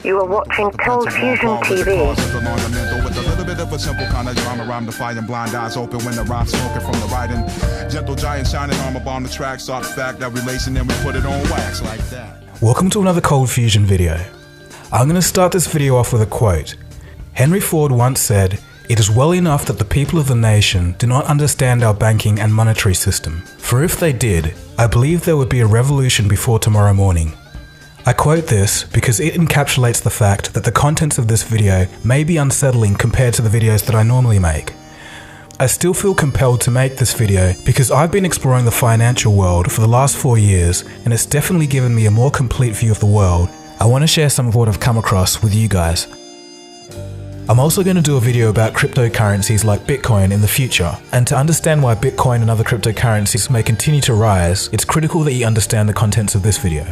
You are watching Cold Fusion TV. With a little bit of a simple kind of drama, rhyme defying blind eyes open when the rhyme's smoking from the writing. Gentle giant shining armor bomb the track, soft fact that relation, then we put it on wax like that. Welcome to another Cold Fusion video. I'm going to start this video off with a quote. Henry Ford once said, "It is well enough that the people of the nation do not understand our banking and monetary system. For if they did, I believe there would be a revolution before tomorrow morning." I quote this because it encapsulates the fact that the contents of this video may be unsettling compared to the videos that I normally make. I still feel compelled to make this video because I've been exploring the financial world for the last 4 years and it's definitely given me a more complete view of the world. I want to share some of what I've come across with you guys. I'm also going to do a video about cryptocurrencies like Bitcoin in the future, and to understand why Bitcoin and other cryptocurrencies may continue to rise, it's critical that you understand the contents of this video.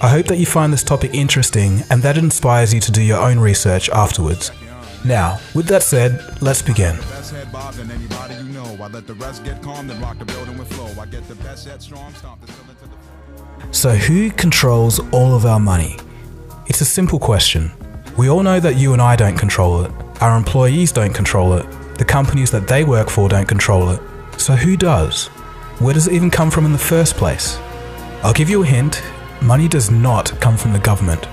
I hope that you find this topic interesting and that it inspires you to do your own research afterwards. Now, with that said, let's begin. So who controls all of our money? It's a simple question. We all know that you and I don't control it, our employees don't control it, the companies that they work for don't control it. So who does? Where does it even come from in the first place? I'll give you a hint. Money does not come from the government.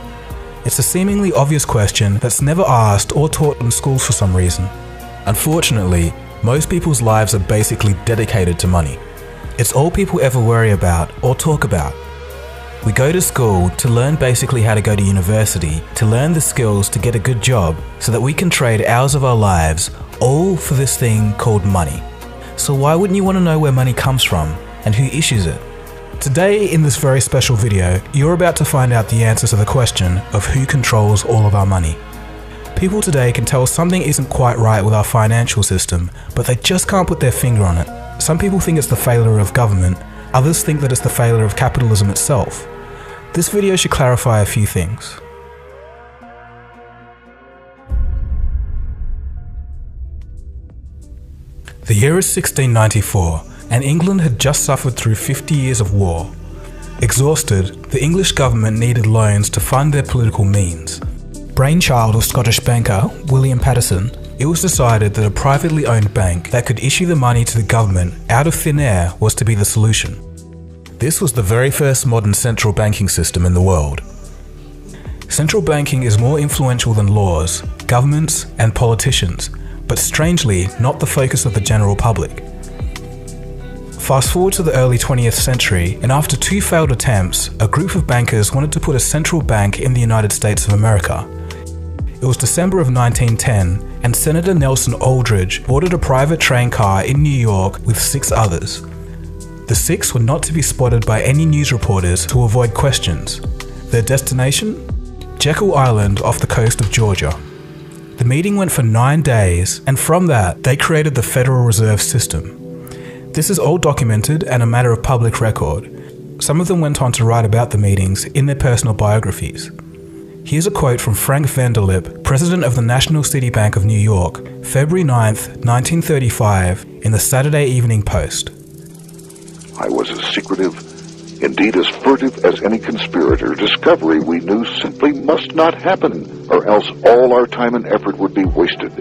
It's a seemingly obvious question that's never asked or taught in schools for some reason. Unfortunately, most people's lives are basically dedicated to money. It's all people ever worry about or talk about. We go to school to learn basically how to go to university, to learn the skills to get a good job so that we can trade hours of our lives, all for this thing called money. So why wouldn't you want to know where money comes from and who issues it? Today, in this very special video, you're about to find out the answer to the question of who controls all of our money. People today can tell something isn't quite right with our financial system, but they just can't put their finger on it. Some people think it's the failure of government, others think that it's the failure of capitalism itself. This video should clarify a few things. The year is 1694. And England had just suffered through 50 years of war. Exhausted, the English government needed loans to fund their political means. Brainchild of Scottish banker William Paterson, it was decided that a privately owned bank that could issue the money to the government out of thin air was to be the solution. This was the very first modern central banking system in the world. Central banking is more influential than laws, governments, and politicians, but strangely not the focus of the general public. Fast forward to the early 20th century, and after 2 failed attempts, a group of bankers wanted to put a central bank in the United States of America. It was December of 1910, and Senator Nelson Aldrich boarded a private train car in New York with 6 others. The 6 were not to be spotted by any news reporters to avoid questions. Their destination? Jekyll Island off the coast of Georgia. The meeting went for 9 days, and from that, they created the Federal Reserve System. This is all documented and a matter of public record. Some of them went on to write about the meetings in their personal biographies. Here's a quote from Frank Vanderlip, president of the National City Bank of New York, February 9th, 1935, in the Saturday Evening Post. "I was as secretive, indeed as furtive as any conspirator. Discovery, we knew, simply must not happen, or else all our time and effort would be wasted.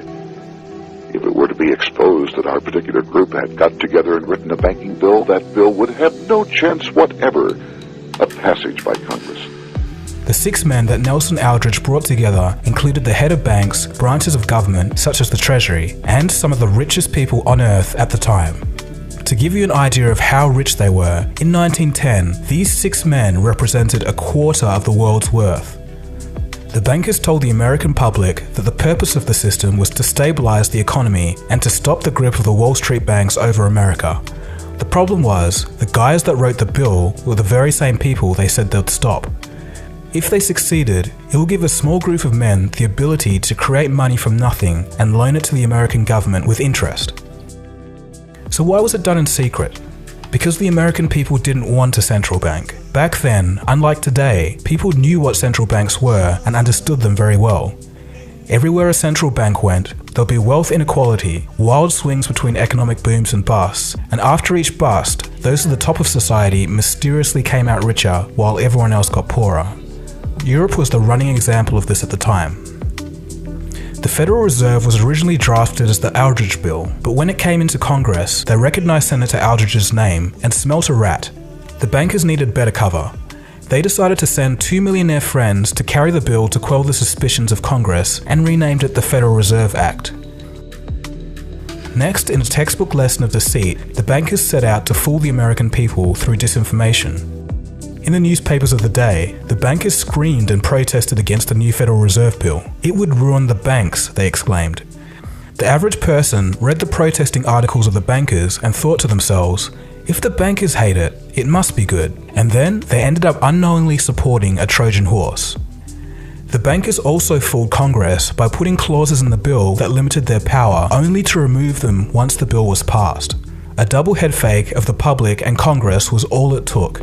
If it were to be exposed that our particular group had got together and written a banking bill, that bill would have no chance whatever of passage by Congress." The 6 men that Nelson Aldrich brought together included the head of banks, branches of government such as the Treasury, and some of the richest people on earth at the time. To give you an idea of how rich they were, in 1910, these 6 men represented a quarter of the world's worth. The bankers told the American public that the purpose of the system was to stabilize the economy and to stop the grip of the Wall Street banks over America. The problem was, the guys that wrote the bill were the very same people they said they'd stop. If they succeeded, it will give a small group of men the ability to create money from nothing and loan it to the American government with interest. So why was it done in secret? Because the American people didn't want a central bank. Back then, unlike today, people knew what central banks were and understood them very well. Everywhere a central bank went, there'll be wealth inequality, wild swings between economic booms and busts, and after each bust, those at the top of society mysteriously came out richer while everyone else got poorer. Europe was the running example of this at the time. The Federal Reserve was originally drafted as the Aldrich Bill, but when it came into Congress, they recognized Senator Aldrich's name and smelt a rat. The bankers needed better cover. They decided to send two millionaire friends to carry the bill to quell the suspicions of Congress and renamed it the Federal Reserve Act. Next, in a textbook lesson of deceit, the bankers set out to fool the American people through disinformation. In the newspapers of the day, the bankers screamed and protested against the new Federal Reserve Bill. It would ruin the banks, they exclaimed. The average person read the protesting articles of the bankers and thought to themselves, if the bankers hate it, it must be good. And then they ended up unknowingly supporting a Trojan horse. The bankers also fooled Congress by putting clauses in the bill that limited their power only to remove them once the bill was passed. A double head fake of the public and Congress was all it took.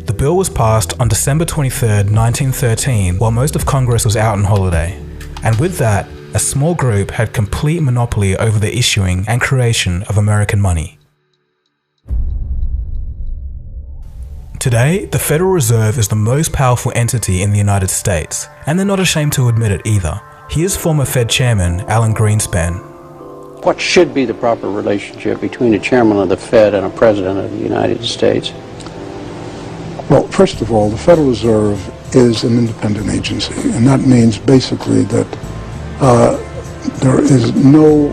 The bill was passed on December 23, 1913, while most of Congress was out on holiday. And with that, a small group had complete monopoly over the issuing and creation of American money. Today, the Federal Reserve is the most powerful entity in the United States, and they're not ashamed to admit it either. Here's former Fed Chairman Alan Greenspan. What should be the proper relationship between a chairman of the Fed and a president of the United States? Well, first of all, the Federal Reserve is an independent agency, and that means basically that there is no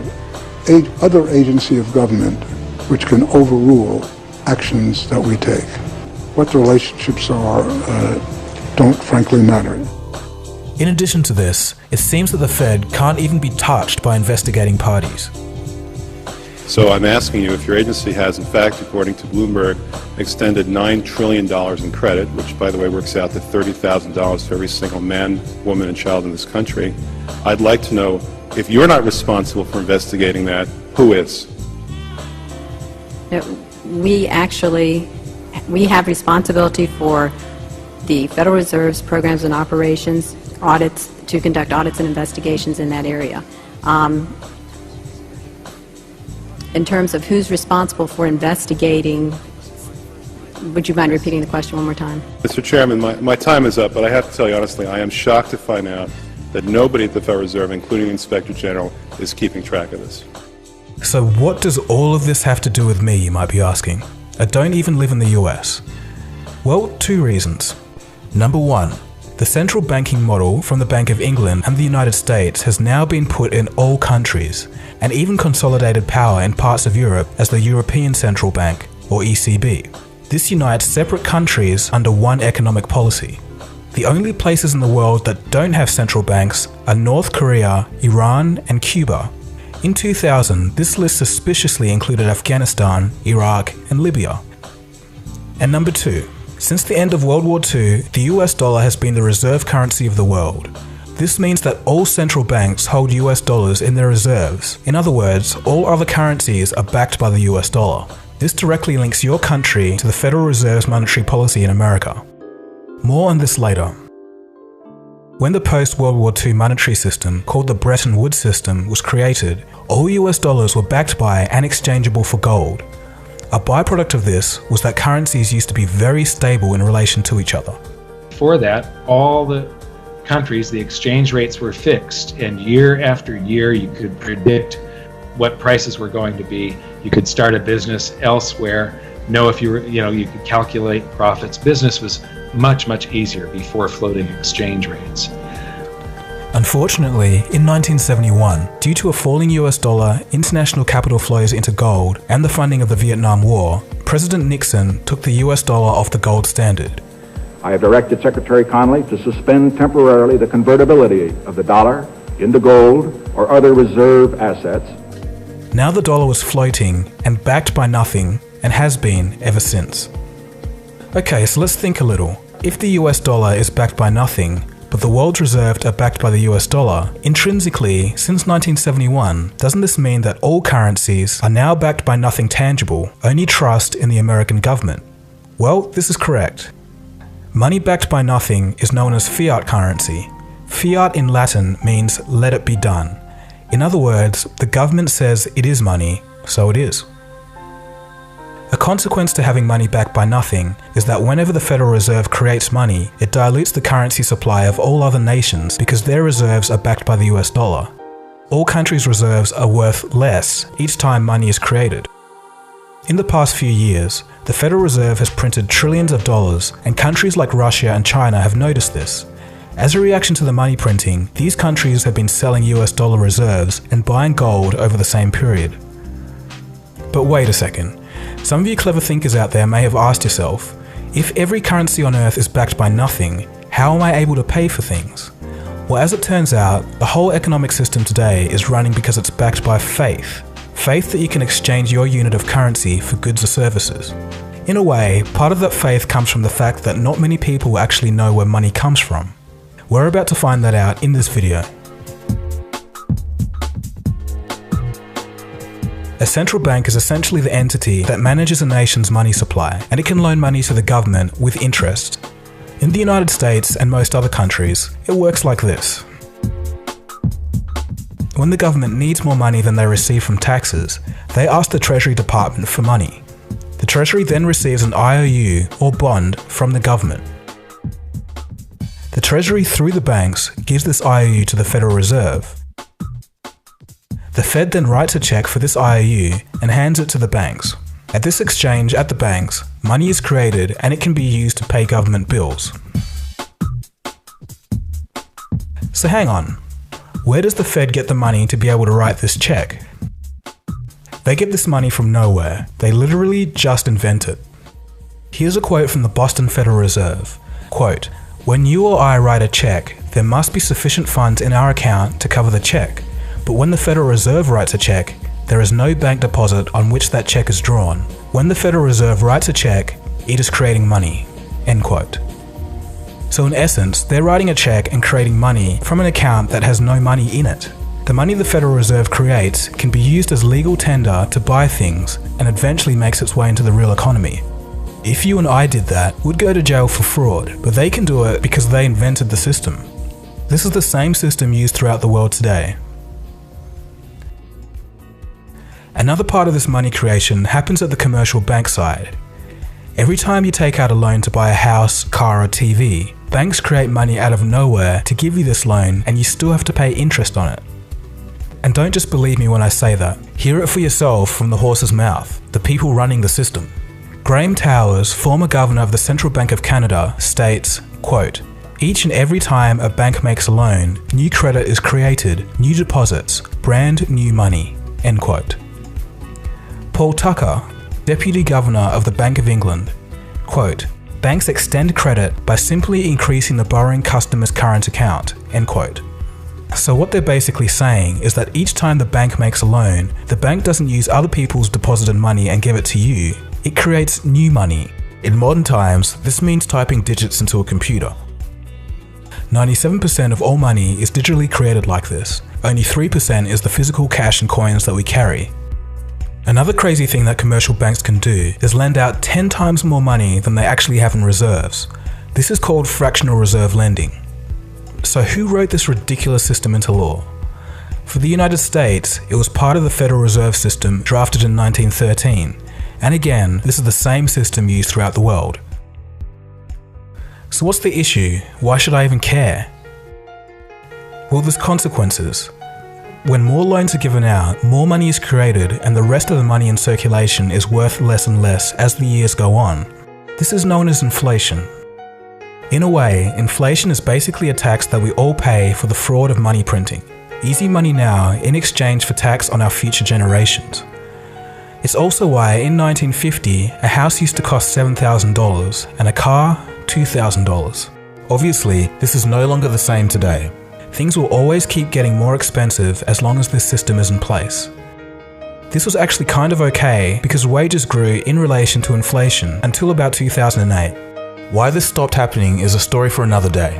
other agency of government which can overrule actions that we take. What the relationships are don't frankly matter. In addition to this, it seems that the Fed can't even be touched by investigating parties. So I'm asking you if your agency has, in fact, according to Bloomberg, extended $9 trillion in credit, which, by the way, works out to $30,000 for every single man, woman, and child in this country. I'd like to know, if you're not responsible for investigating that, who is? We have responsibility for the Federal Reserve's programs and operations, audits, to conduct audits and investigations in that area. In terms of who's responsible for investigating, would you mind repeating the question one more time? Mr. Chairman, my time is up, but I have to tell you honestly, I am shocked to find out that nobody at the Federal Reserve, including the Inspector General, is keeping track of this. So what does all of this have to do with me, you might be asking? I don't even live in the US. Well, two reasons. Number one, the central banking model from the Bank of England and the United States has now been put in all countries, and even consolidated power in parts of Europe as the European Central Bank, or ECB. This unites separate countries under one economic policy. The only places in the world that don't have central banks are North Korea, Iran, and Cuba. In 2000, this list suspiciously included Afghanistan, Iraq, and Libya. And number two, since the end of World War II, the US dollar has been the reserve currency of the world. This means that all central banks hold US dollars in their reserves. In other words, all other currencies are backed by the US dollar. This directly links your country to the Federal Reserve's monetary policy in America. More on this later. When the post-World War II monetary system, called the Bretton Woods system, was created, all US dollars were backed by and exchangeable for gold. A byproduct of this was that currencies used to be very stable in relation to each other. Before that, all the countries, the exchange rates were fixed, and year after year you could predict what prices were going to be. You could start a business elsewhere, know if you could calculate profits. Business was much easier before floating exchange rates. Unfortunately, in 1971, due to a falling US dollar, international capital flows into gold, and the funding of the Vietnam War, President Nixon took the US dollar off the gold standard. I have directed Secretary Connally to suspend temporarily the convertibility of the dollar into gold or other reserve assets. Now the dollar was floating and backed by nothing, and has been ever since. Okay, so let's think a little. If the US dollar is backed by nothing, but the world's reserves are backed by the US dollar, intrinsically, since 1971, doesn't this mean that all currencies are now backed by nothing tangible, only trust in the American government? Well, this is correct. Money backed by nothing is known as fiat currency. Fiat in Latin means let it be done. In other words, the government says it is money, so it is. A consequence to having money backed by nothing is that whenever the Federal Reserve creates money, it dilutes the currency supply of all other nations because their reserves are backed by the US dollar. All countries' reserves are worth less each time money is created. In the past few years, the Federal Reserve has printed trillions of dollars, and countries like Russia and China have noticed this. As a reaction to the money printing, these countries have been selling US dollar reserves and buying gold over the same period. But wait a second. Some of you clever thinkers out there may have asked yourself, if every currency on Earth is backed by nothing, how am I able to pay for things? Well, as it turns out, the whole economic system today is running because it's backed by faith. Faith that you can exchange your unit of currency for goods or services. In a way, part of that faith comes from the fact that not many people actually know where money comes from. We're about to find that out in this video. A central bank is essentially the entity that manages a nation's money supply, and it can loan money to the government with interest. In the United States and most other countries, it works like this. When the government needs more money than they receive from taxes, they ask the Treasury Department for money. The Treasury then receives an IOU or bond from the government. The Treasury, through the banks, gives this IOU to the Federal Reserve. The Fed then writes a check for this IOU and hands it to the banks. At this exchange at the banks, money is created and it can be used to pay government bills. So hang on, where does the Fed get the money to be able to write this check? They get this money from nowhere. They literally just invent it. Here's a quote from the Boston Federal Reserve. Quote, "When you or I write a check, there must be sufficient funds in our account to cover the check. But when the Federal Reserve writes a check, there is no bank deposit on which that check is drawn. When the Federal Reserve writes a check, it is creating money." End quote. So in essence, they're writing a check and creating money from an account that has no money in it. The money the Federal Reserve creates can be used as legal tender to buy things and eventually makes its way into the real economy. If you and I did that, we'd go to jail for fraud, but they can do it because they invented the system. This is the same system used throughout the world today. Another part of this money creation happens at the commercial bank side. Every time you take out a loan to buy a house, car or TV, banks create money out of nowhere to give you this loan and you still have to pay interest on it. And don't just believe me when I say that. Hear it for yourself from the horse's mouth, the people running the system. Graham Towers, former governor of the Central Bank of Canada, states, quote, "Each and every time a bank makes a loan, new credit is created, new deposits, brand new money." End quote. Paul Tucker, Deputy Governor of the Bank of England, quote, "Banks extend credit by simply increasing the borrowing customer's current account." End quote. So what they're basically saying is that each time the bank makes a loan, the bank doesn't use other people's deposited money and give it to you. It creates new money. In modern times, this means typing digits into a computer. 97% of all money is digitally created like this. Only 3% is the physical cash and coins that we carry. Another crazy thing that commercial banks can do is lend out 10 times more money than they actually have in reserves. This is called fractional reserve lending. So who wrote this ridiculous system into law? For the United States, it was part of the Federal Reserve System drafted in 1913. And again, this is the same system used throughout the world. So what's the issue? Why should I even care? Well, there's consequences. When more loans are given out, more money is created and the rest of the money in circulation is worth less and less as the years go on. This is known as inflation. In a way, inflation is basically a tax that we all pay for the fraud of money printing. Easy money now in exchange for tax on our future generations. It's also why in 1950, a house used to cost $7,000 and a car, $2,000. Obviously, this is no longer the same today. Things will always keep getting more expensive as long as this system is in place. This was actually kind of okay because wages grew in relation to inflation until about 2008. Why this stopped happening is a story for another day.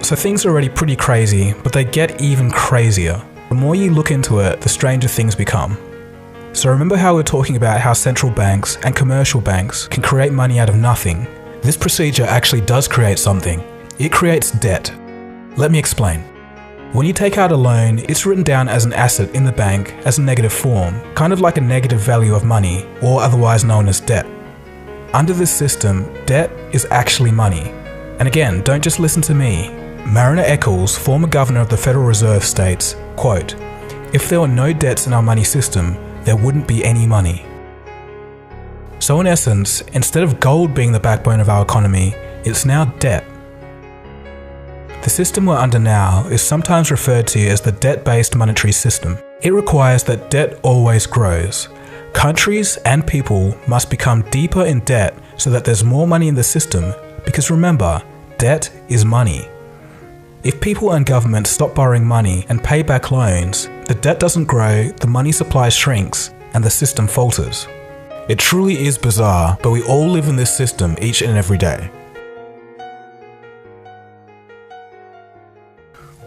So things are already pretty crazy, but they get even crazier. The more you look into it, the stranger things become. So remember how we're talking about how central banks and commercial banks can create money out of nothing? This procedure actually does create something. It creates debt. Let me explain. When you take out a loan, it's written down as an asset in the bank as a negative form, kind of like a negative value of money, or otherwise known as debt. Under this system, debt is actually money. And again, don't just listen to me. Mariner Eccles, former governor of the Federal Reserve, states, quote, "If there were no debts in our money system, there wouldn't be any money." So in essence, instead of gold being the backbone of our economy, it's now debt. The system we're under now is sometimes referred to as the debt-based monetary system. It requires that debt always grows. Countries and people must become deeper in debt so that there's more money in the system, because remember, debt is money. If people and governments stop borrowing money and pay back loans, the debt doesn't grow, the money supply shrinks, and the system falters. It truly is bizarre, but we all live in this system each and every day.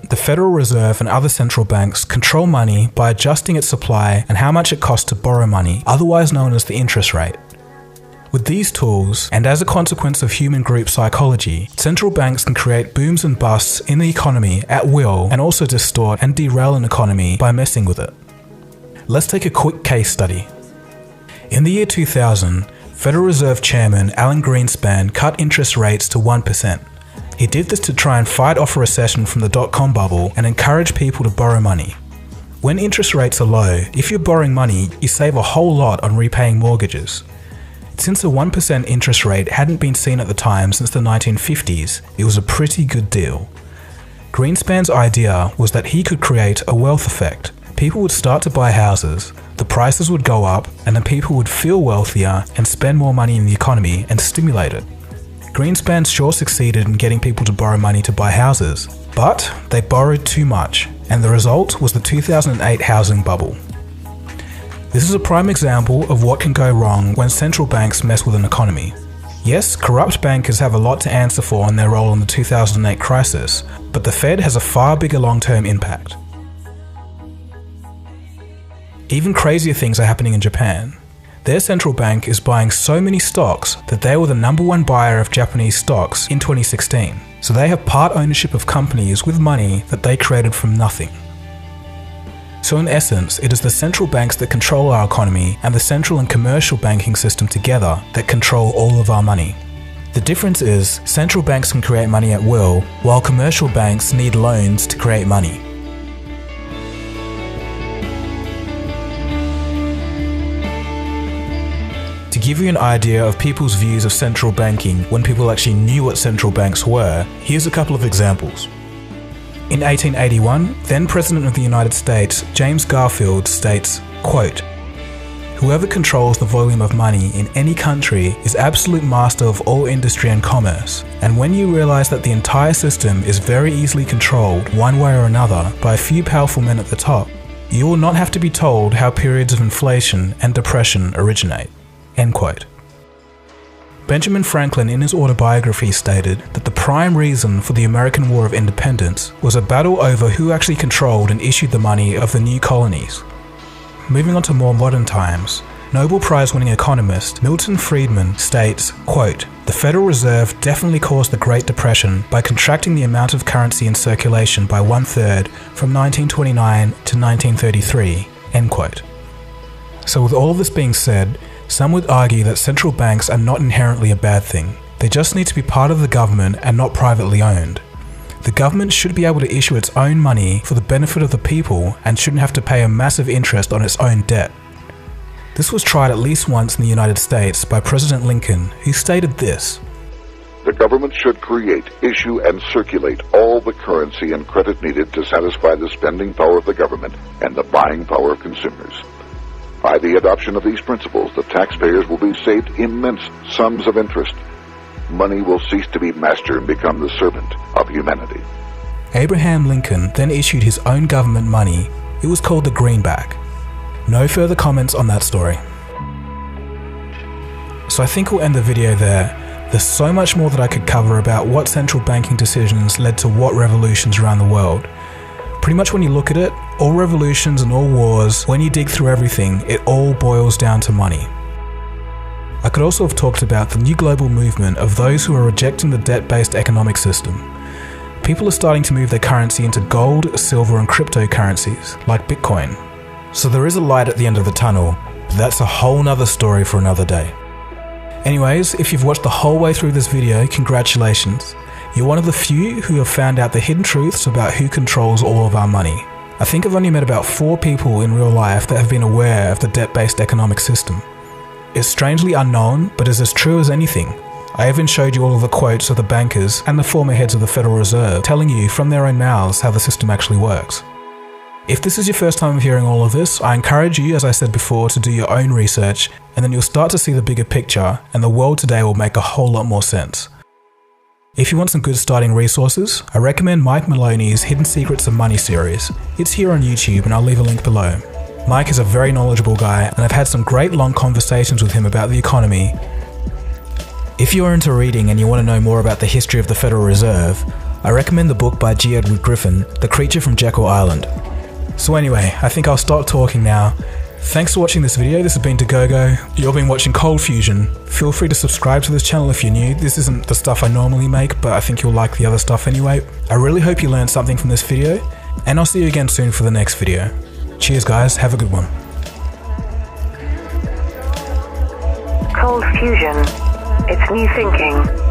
The Federal Reserve and other central banks control money by adjusting its supply and how much it costs to borrow money, otherwise known as the interest rate. With these tools, and as a consequence of human group psychology, central banks can create booms and busts in the economy at will and also distort and derail an economy by messing with it. Let's take a quick case study. In the year 2000, Federal Reserve Chairman Alan Greenspan cut interest rates to 1%. He did this to try and fight off a recession from the dot-com bubble and encourage people to borrow money. When interest rates are low, if you're borrowing money, you save a whole lot on repaying mortgages. Since a 1% interest rate hadn't been seen at the time since the 1950s, it was a pretty good deal. Greenspan's idea was that he could create a wealth effect. People would start to buy houses, the prices would go up, and then people would feel wealthier and spend more money in the economy and stimulate it. Greenspan sure succeeded in getting people to borrow money to buy houses, but they borrowed too much, and the result was the 2008 housing bubble. This is a prime example of what can go wrong when central banks mess with an economy. Yes, corrupt bankers have a lot to answer for in their role in the 2008 crisis, but the Fed has a far bigger long-term impact. Even crazier things are happening in Japan. Their central bank is buying so many stocks that they were the #1 buyer of Japanese stocks in 2016. So they have part ownership of companies with money that they created from nothing. So in essence, it is the central banks that control our economy and the central and commercial banking system together that control all of our money. The difference is, central banks can create money at will, while commercial banks need loans to create money. To give you an idea of people's views of central banking when people actually knew what central banks were, here's a couple of examples. In 1881, then President of the United States, James Garfield, states, quote, "Whoever controls the volume of money in any country is absolute master of all industry and commerce, and when you realize that the entire system is very easily controlled one way or another by a few powerful men at the top, you will not have to be told how periods of inflation and depression originate." End quote. Benjamin Franklin in his autobiography stated that the prime reason for the American War of Independence was a battle over who actually controlled and issued the money of the new colonies. Moving on to more modern times, Nobel Prize-winning economist Milton Friedman states, quote, "The Federal Reserve definitely caused the Great Depression by contracting the amount of currency in circulation by 1/3 from 1929 to 1933, end quote. So with all of this being said, some would argue that central banks are not inherently a bad thing. They just need to be part of the government and not privately owned. The government should be able to issue its own money for the benefit of the people and shouldn't have to pay a massive interest on its own debt. This was tried at least once in the United States by President Lincoln, who stated this, "The government should create, issue, and circulate all the currency and credit needed to satisfy the spending power of the government and the buying power of consumers. By the adoption of these principles, the taxpayers will be saved immense sums of interest. Money will cease to be master and become the servant of humanity." Abraham Lincoln then issued his own government money. It was called the greenback. No further comments on that story. So I think we'll end the video there. There's so much more that I could cover about what central banking decisions led to what revolutions around the world. Pretty much when you look at it, all revolutions and all wars, when you dig through everything, it all boils down to money. I could also have talked about the new global movement of those who are rejecting the debt-based economic system. people are starting to move their currency into gold, silver and cryptocurrencies, like Bitcoin. So there is a light at the end of the tunnel, but that's a whole nother story for another day. Anyways, if you've watched the whole way through this video, congratulations. You're one of the few who have found out the hidden truths about who controls all of our money. I think I've only met about 4 people in real life that have been aware of the debt-based economic system. It's strangely unknown, but is as true as anything. I even showed you all of the quotes of the bankers and the former heads of the Federal Reserve telling you from their own mouths how the system actually works. If this is your first time hearing all of this, I encourage you, as I said before, to do your own research, and then you'll start to see the bigger picture, and the world today will make a whole lot more sense. If you want some good starting resources, I recommend Mike Maloney's Hidden Secrets of Money series. It's here on YouTube and I'll leave a link below. Mike is a very knowledgeable guy and I've had some great long conversations with him about the economy. If you're into reading and you want to know more about the history of the Federal Reserve, I recommend the book by G. Edward Griffin, The Creature from Jekyll Island. So anyway, I think I'll start talking now. Thanks for watching this video. This has been Dagogo. You've been watching Cold Fusion. Feel free to subscribe to this channel if you're new. This isn't the stuff I normally make, but I think you'll like the other stuff anyway. I really hope you learned something from this video, and I'll see you again soon for the next video. Cheers guys, have a good one. Cold Fusion. It's new thinking.